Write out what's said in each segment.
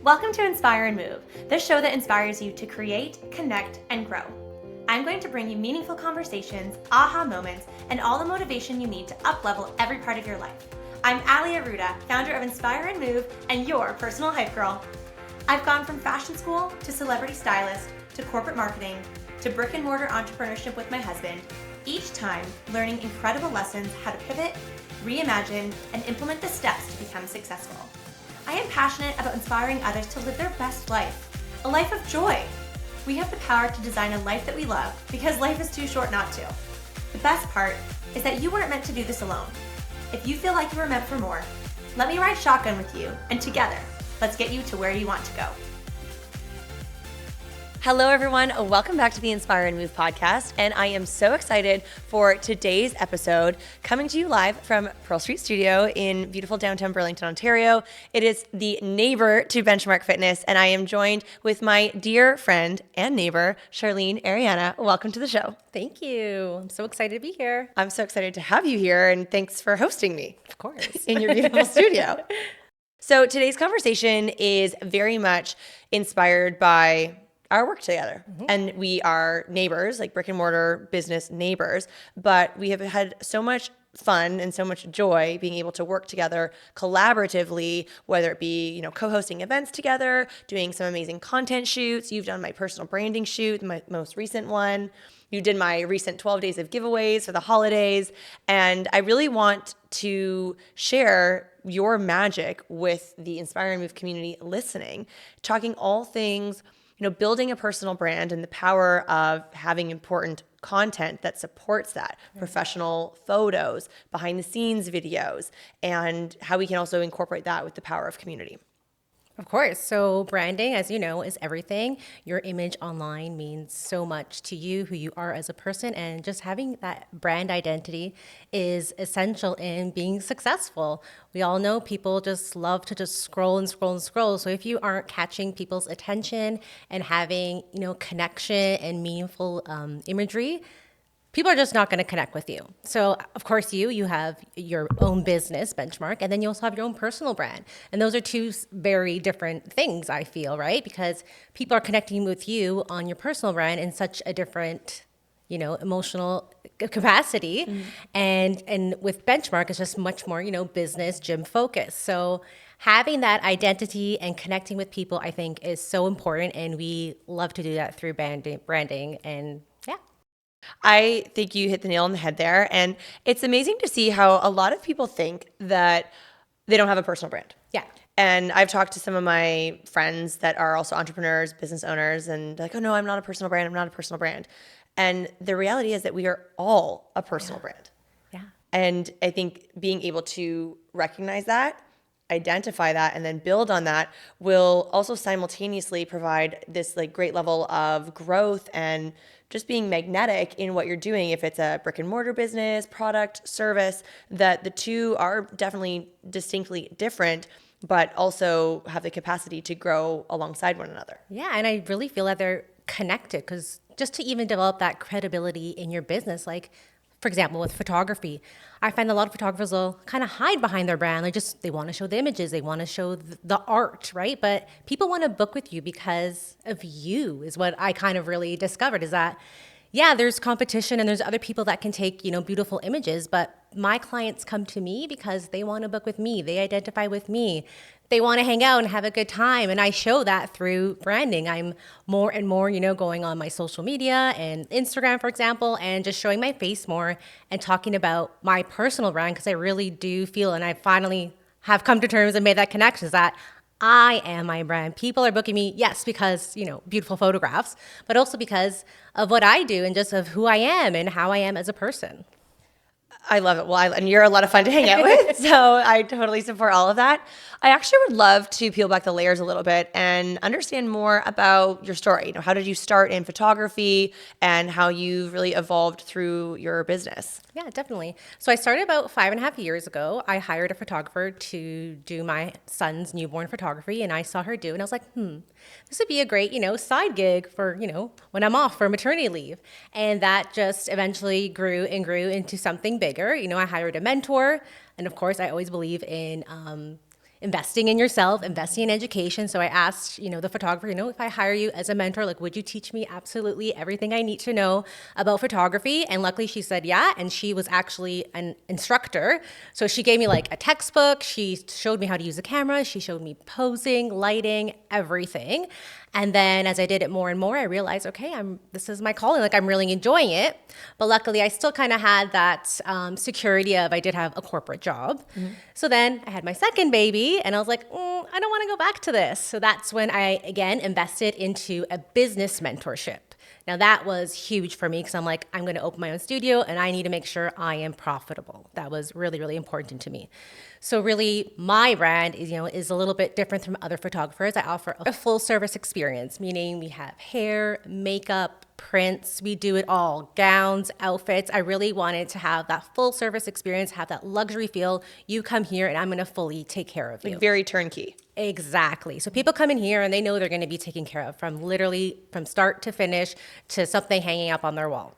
Welcome to Inspire and Move, the show that inspires you to create, connect, and grow. I'm going to bring you meaningful conversations, aha moments, and all the motivation you need to up-level every part of your life. I'm Arianna, founder of Inspire and Move, and your personal hype girl. I've gone from fashion school to celebrity stylist to corporate marketing to brick and mortar entrepreneurship with my husband, each time learning incredible lessons how to pivot, reimagine, and implement the steps to become successful. I am passionate about inspiring others to live their best life, a life of joy. We have the power to design a life that we love because life is too short not to. The best part is that you weren't meant to do this alone. If you feel like you were meant for more, let me ride shotgun with you, and together, let's get you to where you want to go. Hello, everyone. Welcome back to the Inspire and Move podcast. And I am so excited for today's episode, coming to you live from Pearl Street Studio in beautiful downtown Burlington, Ontario. It is the neighbor to Benchmark Fitness, and I am joined with my dear friend and neighbor, Charlene Ariana. Welcome to the show. Thank you. I'm so excited to be here. I'm so excited to have you here, and thanks for hosting me. Of course. In your beautiful studio. So today's conversation is very much inspired by our work together. And we are neighbors, like brick and mortar business neighbors, but we have had so much fun and so much joy being able to work together collaboratively, whether it be, co-hosting events together, doing some amazing content shoots. You've done my personal branding shoot, my most recent one. You did my recent 12 days of giveaways for the holidays. And I really want to share your magic with the Inspire and Move community listening, talking all things building a personal brand and the power of having important content that supports that, professional photos, behind the scenes videos, and how we can also incorporate that with the power of community. Of course. So branding, as you know, is everything. Your image online means so much to you, who you are as a person, and just having that brand identity is essential in being successful. We all know people just love to just scroll and scroll and scroll. So if you aren't catching people's attention and having, connection and meaningful imagery, people are just not going to connect with you. So, of course, you have your own business, Benchmark, and then you also have your own personal brand. And those are two very different things, I feel, right? Because people are connecting with you on your personal brand in such a different, emotional capacity. And with Benchmark, it's just much more, business, gym focused. So having that identity and connecting with people, I think, is so important. And we love to do that through branding and I think you hit the nail on the head there. And it's amazing to see how a lot of people think that they don't have a personal brand. Yeah. And I've talked to some of my friends that are also entrepreneurs, business owners, and they're like, oh no, I'm not a personal brand. I'm not a personal brand. And the reality is that we are all a personal brand. Yeah. And I think being able to recognize that, identify that, and then build on that will also simultaneously provide this great level of growth and just being magnetic in what you're doing. If it's a brick and mortar business, product, service, that the two are definitely distinctly different, but also have the capacity to grow alongside one another. Yeah, and I really feel that they're connected, because just to even develop that credibility in your business, for example, with photography, I find a lot of photographers will kind of hide behind their brand. They want to show the images, they want to show the art, right? But people want to book with you because of you, is what I kind of really discovered, is that, yeah, there's competition and there's other people that can take, beautiful images, but my clients come to me because they want to book with me. They identify with me. They want to hang out and have a good time. And I show that through branding. I'm more and more, going on my social media and Instagram, for example, and just showing my face more and talking about my personal brand, because I really do feel, and I finally have come to terms and made that connection, is that I am my brand. People are booking me, yes, because, beautiful photographs, but also because of what I do and just of who I am and how I am as a person. I love it. Well, and you're a lot of fun to hang out with, so I totally support all of that. I actually would love to peel back the layers a little bit and understand more about your story. How did you start in photography and how you've really evolved through your business? Yeah, definitely. So I started about 5.5 years ago. I hired a photographer to do my son's newborn photography, and I saw her do, and I was like, this would be a great, side gig for, when I'm off for maternity leave. And that just eventually grew and grew into something bigger. I hired a mentor, and of course, I always believe in investing in yourself, investing in education. So I asked, the photographer, if I hire you as a mentor, like, would you teach me absolutely everything I need to know about photography? And luckily she said, yeah. And she was actually an instructor. So she gave me like a textbook. She showed me how to use a camera. She showed me posing, lighting, everything. And then as I did it more and more, I realized, okay, this is my calling. Like, I'm really enjoying it. But luckily, I still kind of had that security of I did have a corporate job. So then I had my second baby, and I was like, I don't want to go back to this. So that's when I, again, invested into a business mentorship. Now, that was huge for me because I'm like, I'm going to open my own studio, and I need to make sure I am profitable. That was really, really important to me. So really, my brand is a little bit different from other photographers. I offer a full service experience, meaning we have hair, makeup, prints, we do it all, gowns, outfits. I really wanted to have that full service experience, have that luxury feel. You come here and I'm going to fully take care of you. Like very turnkey. Exactly. So people come in here and they know they're going to be taken care of from start to finish to something hanging up on their wall.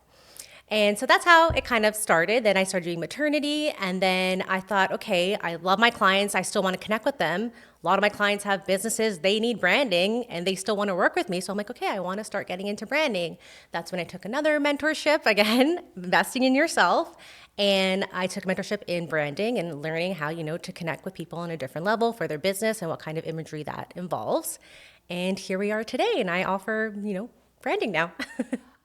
And so that's how it kind of started. Then I started doing maternity, and then I thought, okay, I love my clients. I still want to connect with them. A lot of my clients have businesses. They need branding, and they still want to work with me. So I'm like, okay, I want to start getting into branding. That's when I took another mentorship, again, investing in yourself. And I took mentorship in branding and learning how, to connect with people on a different level for their business and what kind of imagery that involves. And here we are today, and I offer, branding now.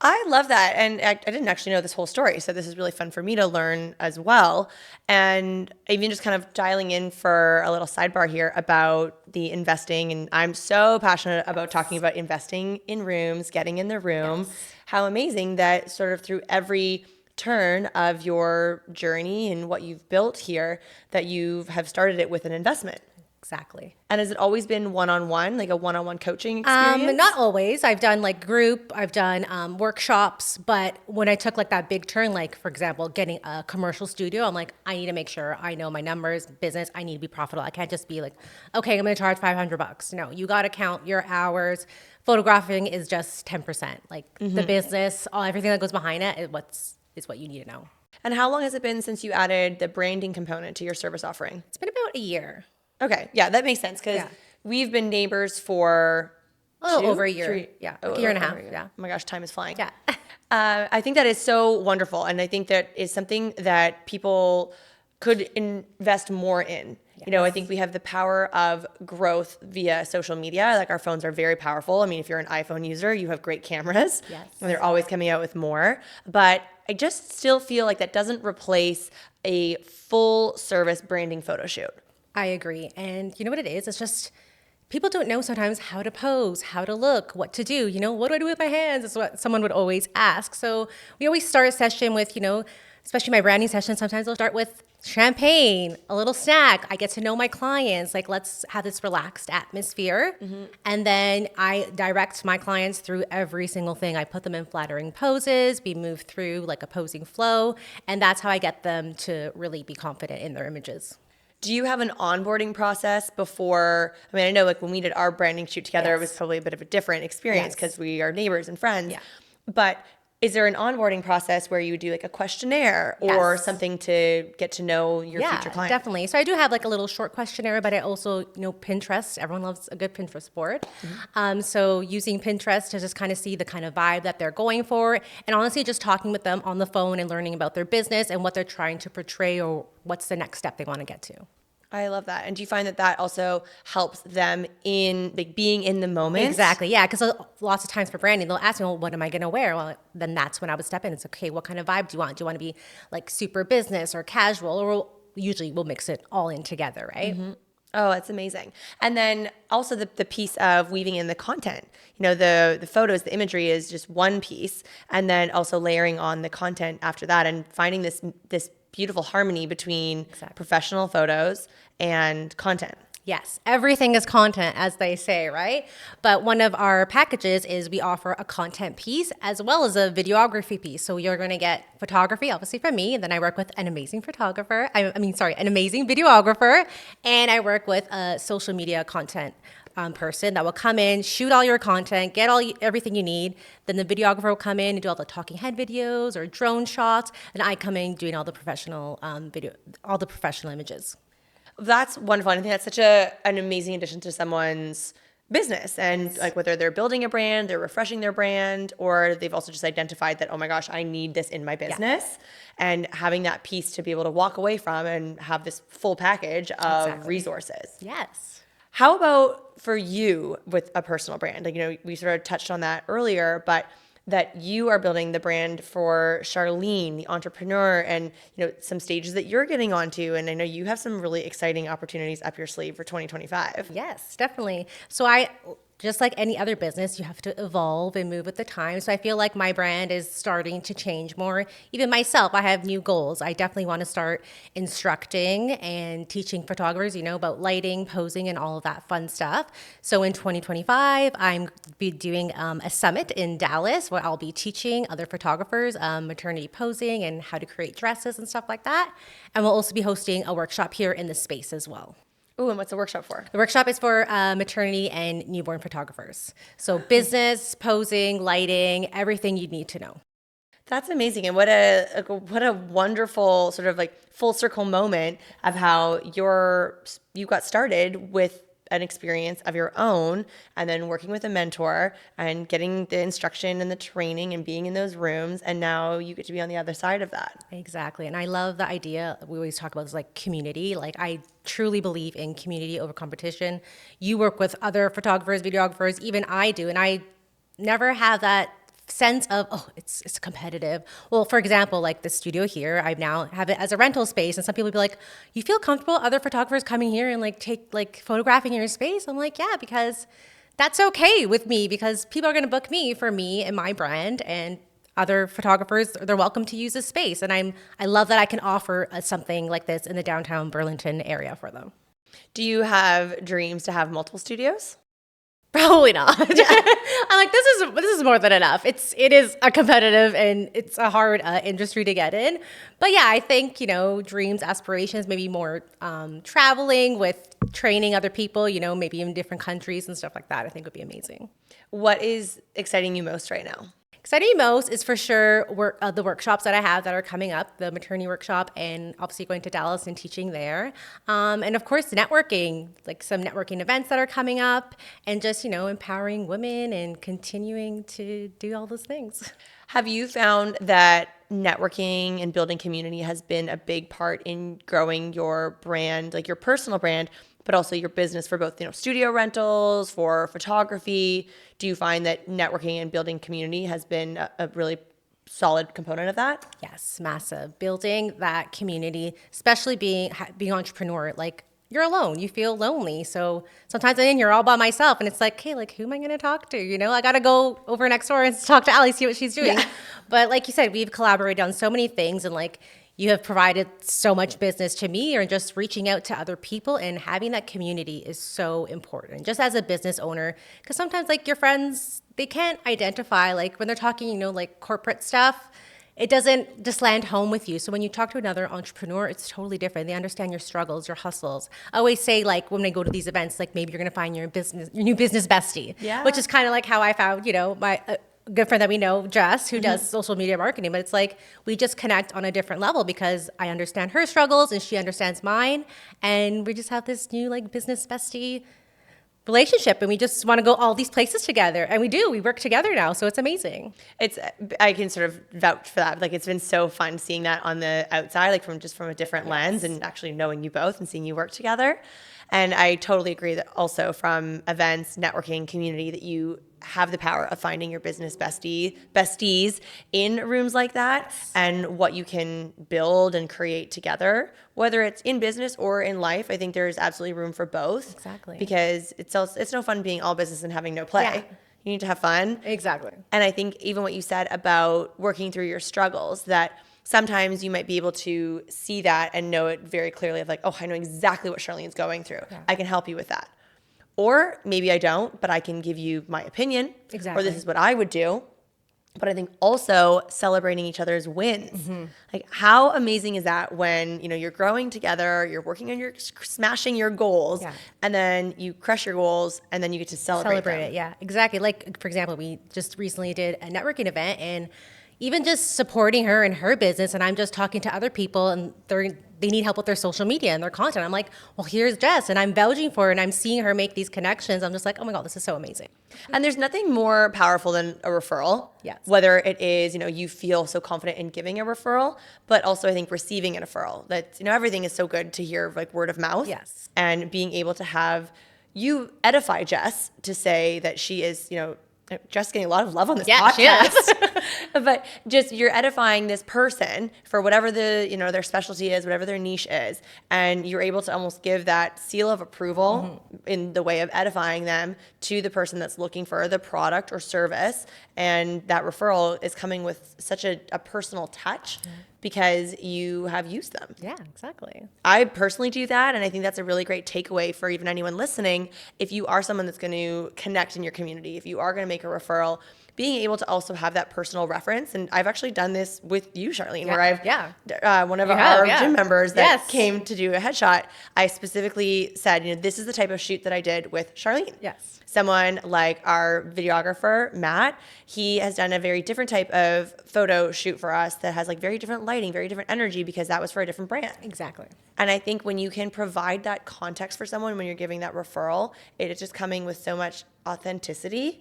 I love that. And I didn't actually know this whole story. So this is really fun for me to learn as well. And even just kind of dialing in for a little sidebar here about the investing. And I'm so passionate about talking about investing in rooms, getting in the room. Yes. How amazing that sort of through every turn of your journey and what you've built here, that you have started it with an investment. Exactly. And has it always been one-on-one, like a one-on-one coaching experience? Not always. I've done like group, I've done workshops, but when I took like that big turn, like for example, getting a commercial studio, I'm like, I need to make sure I know my numbers, business, I need to be profitable. I can't just be like, okay, I'm going to charge $500. No, you got to count your hours. Photographing is just 10%. Like the business, everything that goes behind it is what you need to know. And how long has it been since you added the branding component to your service offering? It's been about a year. Okay. Yeah, that makes sense because we've been neighbors for over a year. 3, yeah, like a year and a half. Yeah. Oh my gosh, time is flying. Yeah. I think that is so wonderful. And I think that is something that people could invest more in. Yes. I think we have the power of growth via social media. Like our phones are very powerful. I mean, if you're an iPhone user, you have great cameras. Yes. And they're always coming out with more. But I just still feel like that doesn't replace a full service branding photo shoot. I agree. And you know what it is? It's just people don't know sometimes how to pose, how to look, what to do. What do I do with my hands? Is what someone would always ask. So we always start a session with, especially my branding session, sometimes we'll start with champagne, a little snack. I get to know my clients. Like, let's have this relaxed atmosphere. Mm-hmm. And then I direct my clients through every single thing. I put them in flattering poses. We move through like a posing flow. And that's how I get them to really be confident in their images. Do you have an onboarding process before? I mean, I know like when we did our branding shoot together, It was probably a bit of a different experience because we are neighbors and friends. Yeah. But is there an onboarding process where you do like a questionnaire or something to get to know your future client? Yeah, definitely. So I do have like a little short questionnaire, but I also, Pinterest. Everyone loves a good Pinterest board. Mm-hmm. So using Pinterest to just kind of see the kind of vibe that they're going for. And honestly, just talking with them on the phone and learning about their business and what they're trying to portray or what's the next step they want to get to. I love that. And do you find that also helps them in like being in the moment? Exactly. Yeah. Because lots of times for branding, they'll ask me, well, what am I going to wear? Well, then that's when I would step in. It's okay. What kind of vibe do you want? Do you want to be like super business or casual? Or usually we'll mix it all in together, right? Mm-hmm. Oh, that's amazing. And then also the piece of weaving in the content. The photos, the imagery is just one piece. And then also layering on the content after that and finding this beautiful harmony between professional photos and content. Yes, everything is content, as they say, right? But one of our packages is we offer a content piece as well as a videography piece. So you're going to get photography, obviously from me, and then I work with an amazing photographer. An amazing videographer, and I work with a social media content person that will come in, shoot all your content, get everything you need. Then the videographer will come in and do all the talking head videos or drone shots, and I come in doing all the professional all the professional images. That's wonderful. And I think that's such an amazing addition to someone's business. And like whether they're building a brand, they're refreshing their brand, or they've also just identified that, oh my gosh, I need this in my business. And having that piece to be able to walk away from and have this full package of resources. Yes. How about for you with a personal brand? Like, we sort of touched on that earlier, but that you are building the brand for Charlene, the entrepreneur, and some stages that you're getting onto. And I know you have some really exciting opportunities up your sleeve for 2025. Yes, definitely. So just like any other business, you have to evolve and move with the time. So I feel like my brand is starting to change more. Even myself, I have new goals. I definitely want to start instructing and teaching photographers, about lighting, posing, and all of that fun stuff. So in 2025, I'm be doing a summit in Dallas where I'll be teaching other photographers maternity posing and how to create dresses and stuff like that. And we'll also be hosting a workshop here in the space as well. Ooh, and what's the workshop for? The workshop is for maternity and newborn photographers. So business, posing, lighting, everything you need to know. That's amazing. And what a wonderful sort of like full circle moment of how you got started with an experience of your own and then working with a mentor and getting the instruction and the training and being in those rooms. And now you get to be on the other side of that. Exactly. And I love the idea. We always talk about this like community. Like I truly believe in community over competition. You work with other photographers, videographers, even I do. And I never have that sense of, it's competitive. Well, for example, like the studio here, I now have it as a rental space, and some people be like, you feel comfortable other photographers coming here and like photographing in your space? I'm like, yeah, because that's okay with me, because people are going to book me for me and my brand, and other photographers, they're welcome to use this space. And I love that I can offer something like this in the downtown Burlington area for them. Do you have dreams to have multiple studios? Probably not. I'm like, this is more than enough. It is a competitive and it's a hard industry to get in. But yeah, I think, dreams, aspirations, maybe more traveling with training other people, maybe in different countries and stuff like that, I think would be amazing. What is exciting you most right now? Exciting most is for sure the workshops that I have that are coming up, the maternity workshop, and obviously going to Dallas and teaching there. And of course, networking, like some networking events that are coming up, and just, empowering women and continuing to do all those things. Have you found that networking and building community has been a big part in growing your brand, like your personal brand, but also your business for both, studio rentals, for photography? Do you find that networking and building community has been a really solid component of that? Yes, massive. Building that community, especially being entrepreneur, like you're alone, you feel lonely. So sometimes you're all by myself and it's like, hey, like who am I going to talk to? I got to go over next door and talk to Allie, see what she's doing. Yeah. But like you said, we've collaborated on so many things, and like, you have provided so much business to me, or just reaching out to other people, and having that community is so important. Just as a business owner, because sometimes like your friends, they can't identify, like when they're talking, like corporate stuff, it doesn't just land home with you. So when you talk to another entrepreneur, it's totally different. They understand your struggles, your hustles. I always say, like when I go to these events, like maybe you're going to find your new business bestie, which is kind of like how I found, my good friend that we know, Jess, who does social media marketing. But it's like we just connect on a different level because I understand her struggles and she understands mine, and we just have this new like business bestie relationship, and we just want to go all these places together, and we work together now, so it's amazing. I can sort of vouch for that. Like it's been so fun seeing that on the outside, like from a different lens, and actually knowing you both and seeing you work together. And I totally agree that also from events, networking, community, that you have the power of finding your business besties in rooms like that, and what you can build and create together, whether it's in business or in life. I think there's absolutely room for both. Exactly. Because it's no fun being all business and having no play. Yeah. You need to have fun. Exactly. And I think even what you said about working through your struggles, that sometimes you might be able to see that and know it very clearly of like, oh, I know exactly what Charlene's going through. Yeah. I can help you with that. Or maybe I don't, but I can give you my opinion. Exactly. Or this is what I would do. But I think also celebrating each other's wins. Mm-hmm. Like how amazing is that when, you're growing together, you're working on smashing your goals, and then you crush your goals, and then you get to celebrate them. Yeah, exactly. Like, for example, we just recently did a networking event, and even just supporting her in her business, and I'm just talking to other people and they need help with their social media and their content. I'm like, well, here's Jess, and I'm vouching for her, and I'm seeing her make these connections. I'm just like, oh my God, this is so amazing. And there's nothing more powerful than a referral. Yes. Whether it is, you feel so confident in giving a referral, but also I think receiving a referral. That, everything is so good to hear like word of mouth. Yes. And being able to have you edify Jess to say that she is, Jess getting a lot of love on this podcast. She is. But just you're edifying this person for whatever their specialty is, whatever their niche is, and you're able to almost give that seal of approval in the way of edifying them to the person that's looking for the product or service, and that referral is coming with such a personal touch because you have used them. Yeah, exactly. I personally do that, and I think that's a really great takeaway for even anyone listening. If you are someone that's going to connect in your community, if you are going to make a referral, being able to also have that personal reference. And I've actually done this with you, Charlene, where I've one of our gym members that came to do a headshot, I specifically said, this is the type of shoot that I did with Charlene. Yes. Someone like our videographer, Matt, he has done a very different type of photo shoot for us that has like very different lighting, very different energy, because that was for a different brand. Exactly. And I think when you can provide that context for someone, when you're giving that referral, it is just coming with so much authenticity.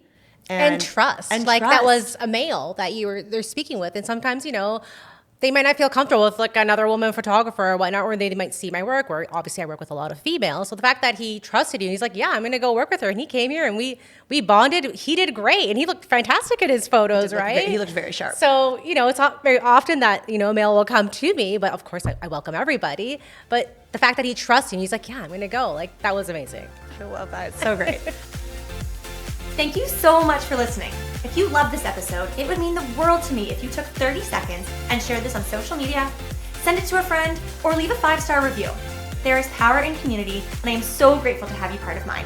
And trust. That was a male that they're speaking with. And sometimes, they might not feel comfortable with like another woman photographer or whatnot, or they might see my work, or obviously I work with a lot of females. So the fact that he trusted you, he's like, yeah, I'm going to go work with her. And he came here and we bonded. He did great. And he looked fantastic in his photos, right? He looked very sharp. So, it's not very often that, a male will come to me, but of course I welcome everybody. But the fact that he trusts you, he's like, yeah, I'm going to go. Like, that was amazing. I love that. It's so great. Thank you so much for listening. If you loved this episode, it would mean the world to me if you took 30 seconds and shared this on social media, send it to a friend, or leave a 5-star review. There is power in community, and I am so grateful to have you part of mine.